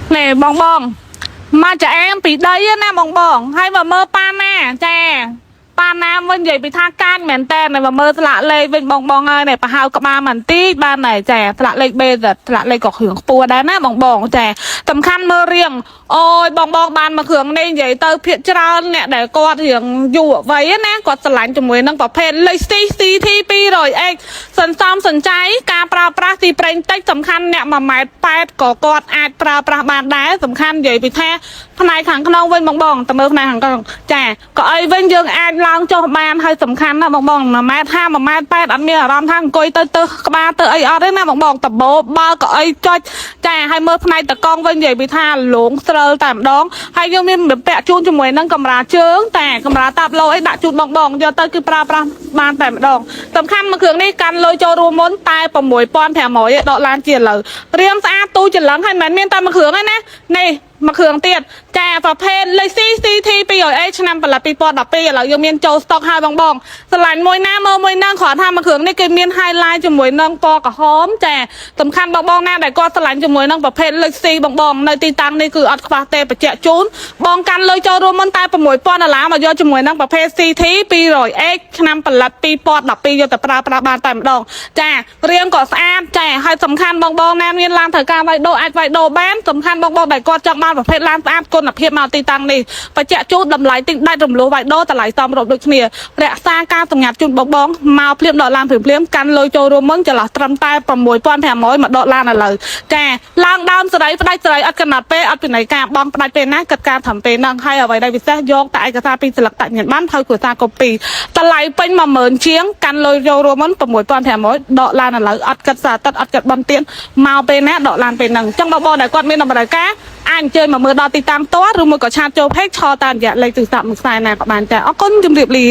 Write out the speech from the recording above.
nè bong bong mà trẻ em bị đấy nè bong bong hay mà mơ pan nè trẻ pan nam vẫn vậy bị tha can mền tên này mà mơ lạ lê bên bong bong ơi này bà hao cả ba mình tí ba này trẻ lạ lê bê giật lạ lê cọc hưởng pua đấy nè bong bong trẻ tầm khăn mơ riêng ôi bong bong ban mà hưởng nên vậy tao phiền trao nè để con hưởng dù vậy nè con sờ lạnh cho mùi nâng bảo phê lấy xí thi pi rồi anh sần xóm sần cháy ca pra pra thì preng tách tầm khăn nè mà mày pet có con ai pra pra bàn đá tầm khăn vậy bị the này thằng con bên bong bong tầm mơ này thằng con trẻ có ai bên dương ai long cho ban hơi tầm khăn nè bong bong là mai tha mà mai pet ăn miếng ram thằng coi tơ ba tơ ấy ở đấy nè bong bong tập bố ba có ai cho trẻ hay mơ này tờ con bên vậy bị tha lủng sờ tạm đón hay dương miếng bị bẹ chuông cho mùi nâng cầm ra chướngแต่cầm ra tạp lâu ấy đã chụp bong bong giờ tới cứ pra pra banแต่ម្ដងសំខាន់មកគ្រឿងនេះកាន់លុយចូលរួមមុនតែ6,500ដកឡានជាលើរៀមស្អាតទូច្រឡឹងហើយមិនមែនតែមកគ្រឿងទេណានេះមកគ្រឿងទៀតចាប្រភេទលេខ CCT 200A ឆ្នាំផលិត2012ឥឡូវយើងមានចូលស្តុកហើយបងបងស្រឡាញ់មួយណាមើលមួយនឹងគ្រាន់ថាមកគ្រឿងនេះគេមាន highlight ជាមួយនឹងពណ៌ក្រហមចាសំខាន់បងបងណាដែលគាត់ស្រឡាញ់ជាមួយនឹងប្រភេទលេខ C បងបងនៅទីតាំងនេះគឺអត់ខ្វះទេបញ្ជាក់ជូនបងកាន់លុយចូលរួមមុនតែ$6,000មកយកជាមួយនឹងប្រភេទ CT 200A ឆ្នាំផលិត2012យកទៅប្រើប្រាស់បានតែម្ដងចារាងក៏ស្អាតចាហើយសំខាន់បងបងណាមានឡានត្រូវការវាយដូរអាចវាយដូរបានសំខាន់បងបងដែលគាត់ចង់បានប្រភេទឡានស្អាតគុណភាពមកទីតាំងនេះបញ្ជាក់ជូនតម្លៃទិញដាច់រំលោះវាយដូរតម្លៃសមរម្យដូចគ្នារក្សាការសម្ងាត់ជូនបងបងមកភ្លាមដកឡានភ្លាមកាន់លុយចូលរួមមុនចន្លោះត្រឹមតែ$6,500មកដកឡានឥឡូវចាឡើងដើមសេរីផ្ដាច់សេរីអត់កណ្ដាត់ពេអត់ពីណៃការបងផ្ដាច់ពេលណាគិតការធ្វើពេលហ្នឹងហើយអ្វីដែលពិសេសយកតែឯកសារពីស្លឹកតាក់ញ៉ាំបានហើយគ្រួសារកូពីតម្លៃពេញ10000ជាងកាន់លុយចូលរួមមុន$6,500ដកឡានឥឡូវអត់គិតសារទឹកអត់គិតបន់ទៀនមកពេលណាដកឡានពេលហ្នឹងអញ្ចឹងបងបងដែលគាត់មានតម្រូវការអាចអញ្ជើញមកមើលដល់ទីតាំងផ្ទាល់ឬមួយក៏ឆាតចូល page ឆតាមរយៈលេខទូរស័ព្ទមួយខ្សែណាក៏បានចាអរគុណជម្រាបលា